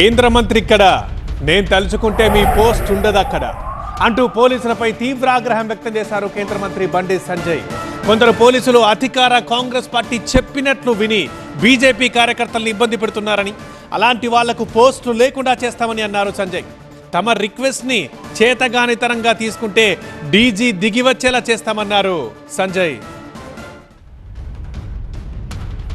కేంద్ర మంత్రి ఇక్కడ నేను తలుచుకుంటే మీ పోస్ట్ ఉండదు అక్కడ అంటూ పోలీసులపై తీవ్ర ఆగ్రహం వ్యక్తం చేశారు కేంద్ర మంత్రి బండి సంజయ్. కొందరు పోలీసులు అధికార కాంగ్రెస్ పార్టీ చెప్పినట్లు విని బీజేపీ కార్యకర్తలను ఇబ్బంది పెడుతున్నారని, అలాంటి వాళ్లకు పోస్టులు లేకుండా చేస్తామని అన్నారు సంజయ్. తమ రిక్వెస్ట్ ని చేతగానితనంగా తీసుకుంటే డీజీ దిగివచ్చేలా చేస్తామన్నారు సంజయ్.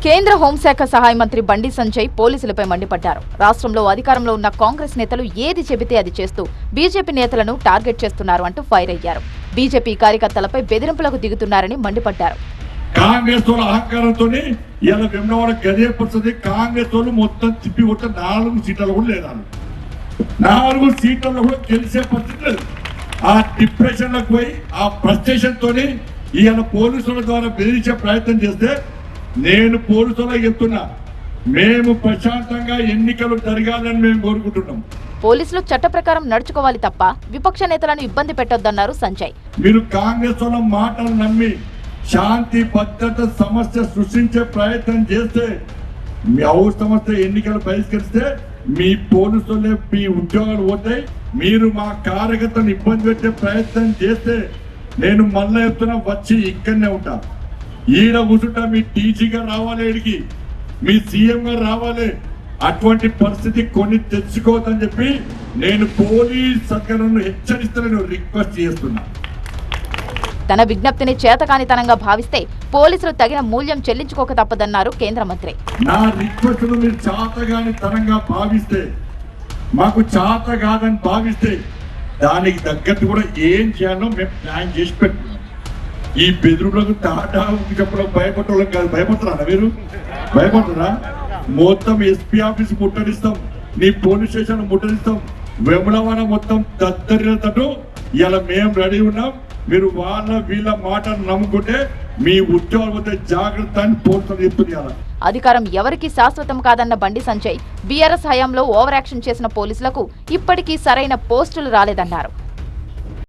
కేంద్ర హోంశాఖ సహాయ మంత్రి బండి సంజయ్ పోలీసులపై మండిపడ్డారు. రాష్ట్రంలో అధికారంలో ఉన్న కాంగ్రెస్ నేతలు ఏది చెబితే అది చేస్తూ బీజేపీ నేతలను టార్గెట్ చేస్తున్నారు అంటూ ఫైర్ అయ్యారు. బీజేపీ కార్యకర్తలపై బెదిరింపులకు దిగుతున్నారని మండిపడ్డారు. కాంగ్రెస్ అహంకారంతో కాంగ్రెస్ మొత్తం తిప్పి కొట్ట 4 సీట్లలో కూడా లేదా, 4 సీట్లలో కూడా గెలిచే పరిస్థితి లేదు. ఆ డిప్రెషన్ లకు పోయి ఆ ఫ్రస్ట్రేషన్ తోని ఇవాళ పోలీసుల ద్వారా బెదిరించే ప్రయత్నం చేస్తే నేను పోలీసులకు చెప్తున్నా, మేము ప్రశాంతంగా ఎన్నికలు జరగాలని మేము కోరుకుంటున్నాం. పోలీసులు చట్ట ప్రకారం నడుచుకోవాలి తప్ప విపక్ష నేతలను ఇబ్బంది పెట్టొద్దన్నారు సంజయ్. మీరు కాంగ్రెస్ వాళ్ళ మాటలు నమ్మి శాంతి భద్రత సమస్య సృష్టించే ప్రయత్నం చేస్తే, మీ సమస్య ఎన్నికలు బహిష్కరిస్తే మీ పోలీసులే మీ ఉద్యోగాలు పోతాయి. మీరు మా కార్యకర్తను ఇబ్బంది పెట్టే ప్రయత్నం చేస్తే నేను మళ్ళీ చెప్తున్నా, వచ్చి ఇక్కడనే ఉంటా. ఈయన కూర్చుంటా, మీ టీజీగా రావాలి, ఇడికి మీ సీఎం గారు రావాలి. అటువంటి పరిస్థితి కొన్ని తెచ్చుకోవద్దని చెప్పి నేను పోలీస్ అధికారులను హెచ్చరిస్తానని రిక్వెస్ట్ చేస్తున్నా. తన విజ్ఞప్తిని చేతకానితనంగా భావిస్తే పోలీసులు తగిన మూల్యం చెల్లించుకోక తప్పదన్నారు కేంద్ర మంత్రి. నా రిక్వెస్ట్ మీరు చేతగానితనంగా భావిస్తే, మాకు చేత కాదని భావిస్తే దానికి తగ్గట్టు కూడా ఏం చేయాలో మేము ప్లాన్ చేసి పెట్టుకున్నాం. ఈ బెదిరులకు టాటా చెప్పడం భయపడటం కాదు. భయపడతారా మీరు? భయపడతారా? మొత్తం ఎస్పీ ఆఫీస్ ముట్టడిస్తాం, నీ పోలీస్ స్టేషన్ ముట్టడిస్తాం, వెములవాడ మొత్తం దద్దరినట్టు ఇలా మేము రెడీ ఉన్నాం. మీరు వాళ్ళ వీళ్ళ మాటను నమ్ముకుంటే మీ ఉద్యోగాలు జాగ్రత్త అని పోలీసులు చెప్తున్నారు. అధికారం ఎవరికి శాశ్వతం కాదన్న బండి సంజయ్ బీఆర్ఎస్ హయాంలో ఓవర్ యాక్షన్ చేసిన పోలీసులకు ఇప్పటికీ సరైన పోస్టులు రాలేదన్నారు.